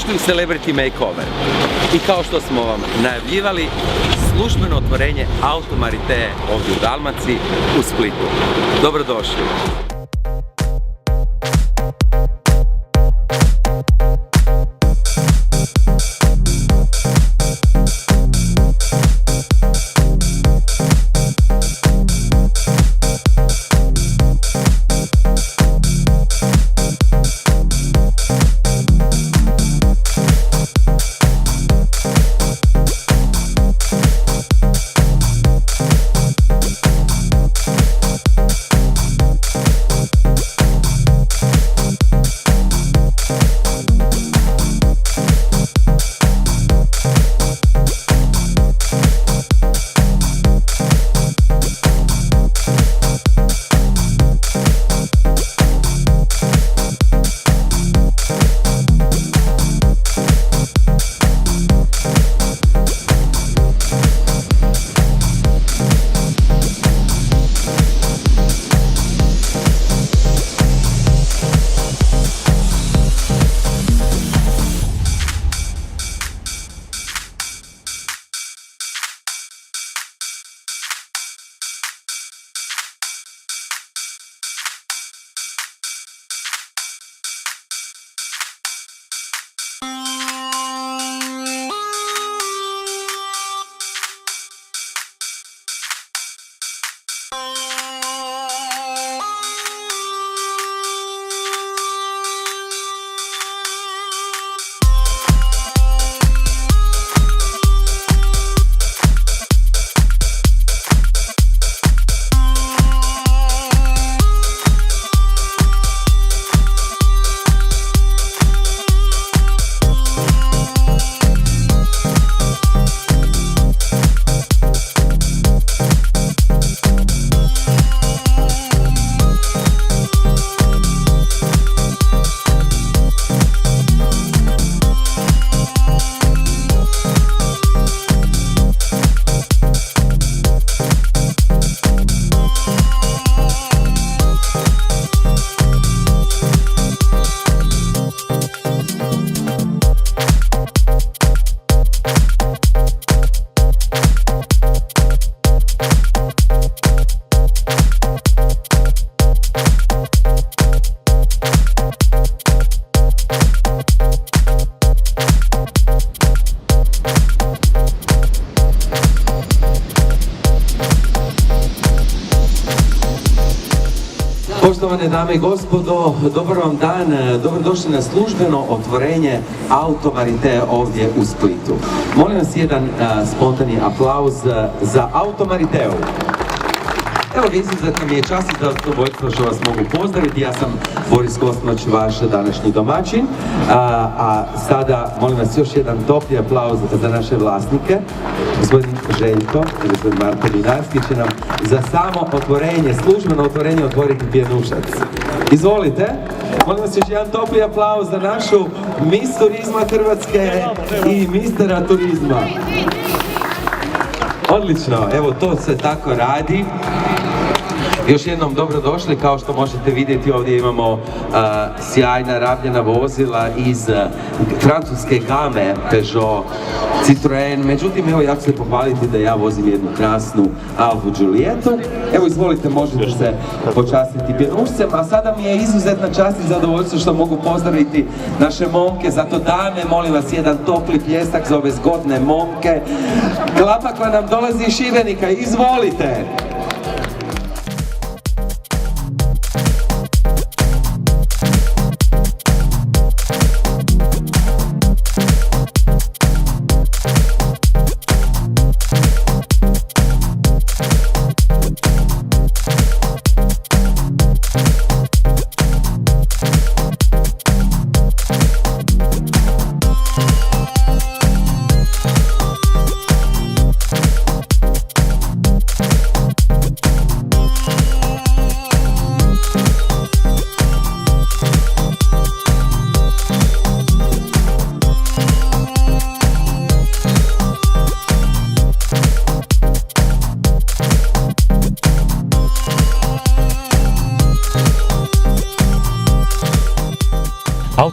Dobrodošli u Celebrity Makeover. I kao što smo vam najavljivali, službeno otvorenje Auto Maritea ovdje u Dalmaciji, u Splitu. Dobrodošli. Poštovane dame i gospodo, dobar vam dan, dobrodošli na službeno otvorenje Auto Maritea ovdje u Splitu. Molim vas jedan spontani aplauz za Auto Mariteu. Evo, izuzetno mi je čast i zadovoljstvo što vas mogu pozdraviti. Ja sam Boris Kosnoć, vaš današnji domaćin. A sada molim vas još jedan topli aplauz za naše vlasnike. Gospodin Željko i gospodin Marko Dinarski će nam za samo otvorenje, službeno otvorenje otvoriti pjenušac. Izvolite. Molim vas još jedan topli aplauz za našu Miss Turizma Hrvatske i Mistera Turizma. Odlično, evo to se tako radi. Još jednom dobrodošli, kao što možete vidjeti ovdje imamo sjajna rabljena vozila iz francuske game Peugeot, Citroen, međutim evo ja ću se pohvaliti da ja vozim jednu krasnu Alfu Giulietu. Evo izvolite, možete se počastiti pjenušcem, a sada mi je izuzetna čast i zadovoljstvo što mogu pozdraviti naše momke, zato dame, molim vas jedan topli pljesak za ove zgodne momke. Klapa koja nam dolazi iz Šibenika, izvolite!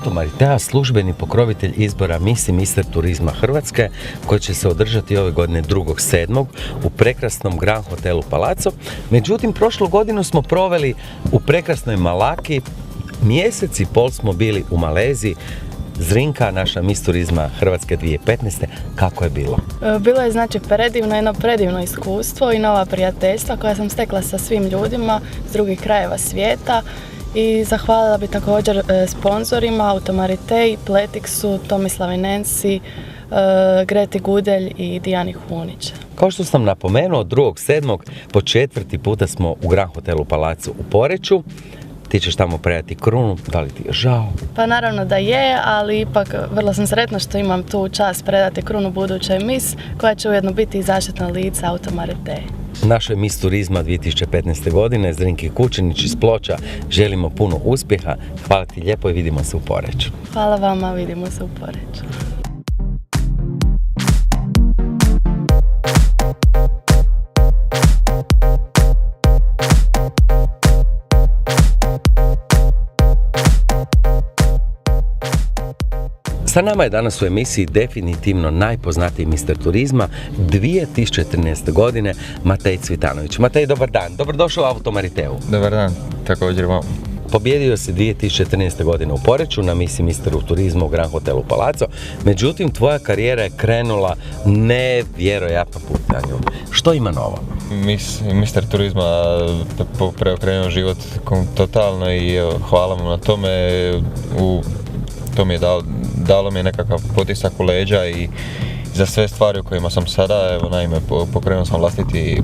Auto Maritea službeni pokrovitelj izbora Miss i Mister turizma Hrvatske koji će se održati ove godine 2.7. u prekrasnom Grand Hotelu Palazzo. Međutim, prošlu godinu smo proveli u prekrasnoj Malaki, mjesec i pol smo bili u Maleziji. Zrinka, naša Miss turizma Hrvatske 2015. Kako je bilo? Bilo je znači jedno predivno iskustvo i nova prijateljstva koja sam stekla sa svim ljudima iz drugih krajeva svijeta. I zahvalila bi također sponzorima Auto Maritei, Pletixu, Tomislavi Nensi, Greti Gudelj i Dijani Hunić. Kao što sam napomenuo, 2.7. po 4. puta smo u Grand Hotelu Palazzo u Poreču. Ti ćeš tamo predati krunu, da li ti je žao? Pa naravno da je, ali ipak vrlo sam sretna što imam tu čast predati krunu budućoj Miss, koja će ujedno biti i zaštitno lice Auto Maritei. Našoj Miss turizma 2015. godine, Zrinki Kučinić iz Ploča, želimo puno uspjeha. Hvala ti lijepo i vidimo se u Poreču. Hvala vama, vidimo se u Poreču. Sa nama je danas u emisiji definitivno najpoznatiji mister turizma 2013. godine Matej Cvitanović. Matej, dobar dan. Dobrodošao u Auto Mariteu. Dobar dan, također vam. Pobjedio se 2013. godine u Poreču na Miss i Misteru turizma u Grand Hotelu Palazzo. Međutim, tvoja karijera je krenula nevjerojatno putanjom. Što ima novo? Mister turizma preokrenuo život totalno i hvala mu na tome. To mi je dalo mi je nekakav potisak u leđa i za sve stvari u kojima sam sada, evo naime pokrenuo sam vlastiti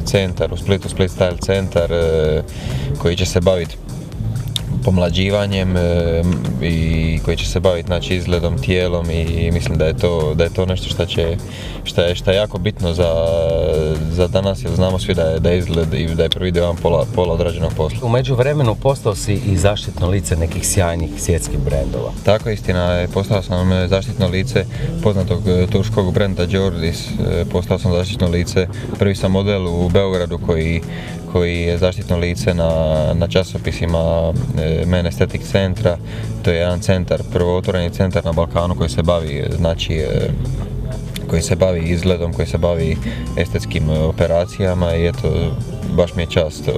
centar u Splitu, Split Style centar koji će se baviti pomlađivanjem i koji će se baviti znači izgledom, tijelom i mislim da je to nešto što je jako bitno za danas jer znamo svi da je izgled i da je prvi dio pola odrađenog posla. U međuvremenu postao si i zaštitno lice nekih sjajnih svjetskih brendova. Tako istina je, postao sam zaštitno lice poznatog turskog brenda Jordis, postao sam zaštitno lice, prvi sam model u Beogradu koji je zaštitno lice na časopisima Men Aesthetic centra. To je jedan centar, prvo otvoreni centar na Balkanu koji se bavi koji se bavi izgledom, koji se bavi estetskim operacijama i eto, baš mi je čast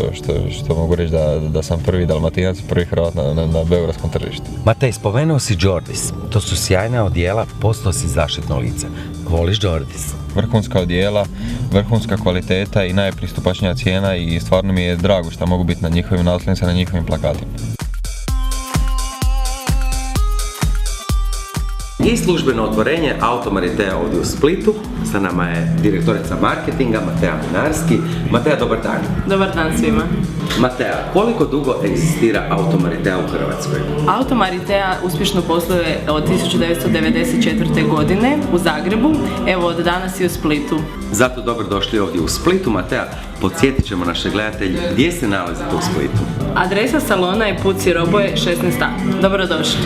što mogu reći da sam prvi Dalmatinac, prvi Hrvat na beogradskom tržištu. Matej, spomenuo si Jordis. To su sjajna odijela, postao si zaštitno lice. Voliš Jordis? Vrhunska odijela, vrhunska kvaliteta i najpristupačnija cijena i stvarno mi je drago što mogu biti na njihovim naslovnicama, na njihovim plakatima. I službeno otvorenje Auto Maritea ovdje u Splitu. Sa nama je direktorica marketinga Matea Mlinarski. Matea, dobar dan. Dobar dan svima. Matea, koliko dugo egzistira Auto Maritea u Hrvatskoj? Auto Maritea uspješno posluje od 1994. godine u Zagrebu, evo od danas i u Splitu. Zato dobrodošli ovdje u Splitu. Matea, podsjetit ćemo naše gledatelje gdje se nalazite u Splitu. Adresa salona je Put Siroboje 16A. Dobrodošli.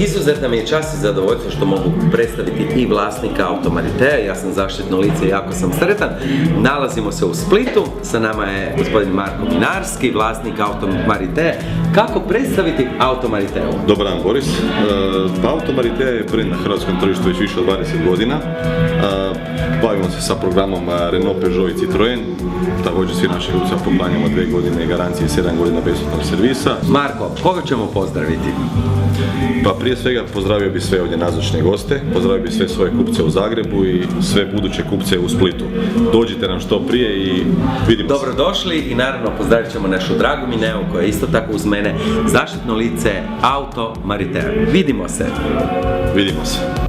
Izuzetna mi je čast i zadovoljstvo što mogu predstaviti i vlasnika Auto Maritea. Ja sam zaštitno lice i jako sam sretan. Nalazimo se u Splitu. Sa nama je gospodin Marko Mlinarski, vlasnik Auto Maritea. Kako predstaviti Auto Mariteu? Dobar dan, Boris. Pa Auto Maritea je brend na hrvatskom tržištu već više od 20 godina. Bavimo se sa programom Renault, Peugeot i Citroen. Također svi naši ljudca poklanjamo 2 godine garancije i 7 godina besplatnog servisa. Marko, koga ćemo pozdraviti? Pa prije svega pozdravio bi sve ovdje nazočne goste, pozdravio bi sve svoje kupce u Zagrebu i sve buduće kupce u Splitu. Dođite nam što prije i vidimo se. Dobrodošli i naravno pozdravit ćemo našu dragu Mineu koja je isto tako uz mene, zaštitno lice Auto Maritea. Vidimo se! Vidimo se.